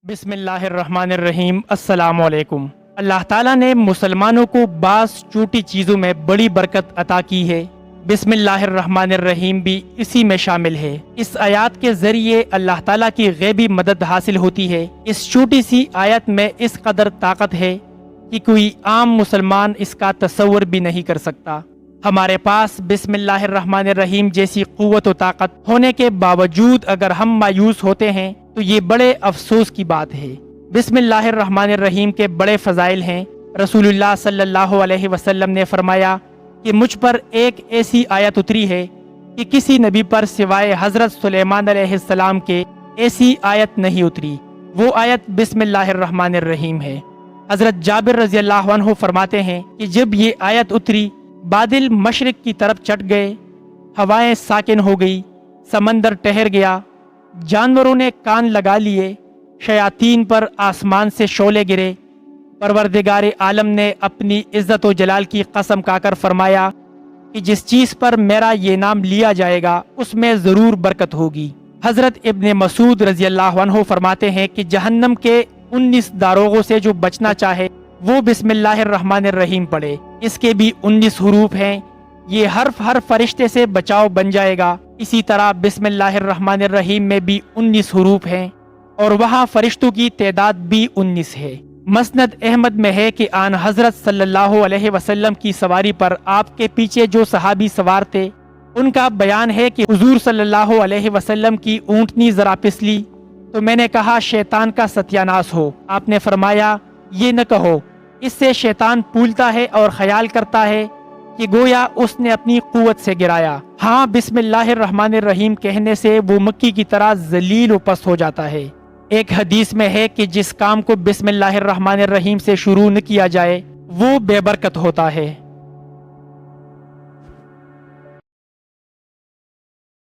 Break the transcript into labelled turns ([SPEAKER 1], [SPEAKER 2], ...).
[SPEAKER 1] बिस्मिल्लाहिर्रहमानिर्रहीम। अस्सलाम वालेकुम। अल्लाह ताला ने मुसलमानों को बास छोटी चीज़ों में बड़ी बरकत अता की है। बिस्मिल्लाहिर्रहमानिर्रहीम भी इसी में शामिल है। इस आयत के जरिए अल्लाह ताला की गैबी मदद हासिल होती है। इस छोटी सी आयत में इस कदर ताकत है कि कोई आम मुसलमान इसका तसव्वुर भी नहीं कर सकता। हमारे पास बिस्मिल्लाहिर्रहमानिर्रहीम जैसी क़ुव्वत व ताकत होने के बावजूद अगर हम मायूस होते हैं तो ये बड़े अफसोस की बात है। बिस्मिल्लाहिर्रहमानिर्रहीम के बड़े फ़ज़ाइल हैं। रसूलुल्लाह सल्लल्लाहु अलैहि वसल्लम ने फरमाया कि मुझ पर एक ऐसी आयत उतरी है कि किसी नबी पर सिवाय हज़रत सुलेमान अलैहिस्सलाम के ऐसी आयत नहीं उतरी। वो आयत बिस्मिल्लाहिर्रहमानिर्रहीम है। हज़रत जाबिर रज़ी अल्लाहु अन्हु फरमाते हैं कि जब ये आयत उतरी, बादल मशरिक की तरफ चढ़ गए, हवाएं साकिन हो गई, समंदर ठहर गया, जानवरों ने कान लगा लिए, शयातीन पर आसमान से शोले गिरे। परवरदिगार आलम ने अपनी इज्जत व जलाल की कसम खाकर फरमाया कि जिस चीज़ पर मेरा ये नाम लिया जाएगा उसमें ज़रूर बरकत होगी। हज़रत इब्ने मसूद रज़ी अल्लाहु अन्हु फरमाते हैं कि जहन्नम के 19 दारोगों से जो बचना चाहे वो बिस्मिल्लाहिर्रहमानिर्रहीम पढ़े। इसके भी 19 हरूफ हैं। ये हर फरिश्ते से बचाव बन जाएगा। इसी तरह बिस्मिल्लाहिर्रहमानिर्रहीम में भी 19 हरूफ हैं और वहाँ फरिश्तों की तादाद भी 19 है। मसनद अहमद में है कि आन हज़रत सल्लल्लाहु अलैहि वसल्लम की सवारी पर आपके पीछे जो सहाबी सवार थे उनका बयान है कि हुजूर सल्लल्लाहु अलैहि वसल्लम की ऊँटनी जरा फिसली तो मैंने कहा शैतान का सत्यानाश हो। आपने फरमाया ये न कहो, इससे शैतान फूलता है और ख्याल करता है कि गोया उसने अपनी कुव्वत से गिराया। हाँ, बिस्मिल्लाहिर्रहमानिर्रहीम कहने से वो मक्की की तरह जलील व पस्त हो जाता है। एक हदीस में है कि जिस काम को बिस्मिल्लाहिर्रहमानिर्रहीम से शुरू न किया जाए वो बेबरकत होता है।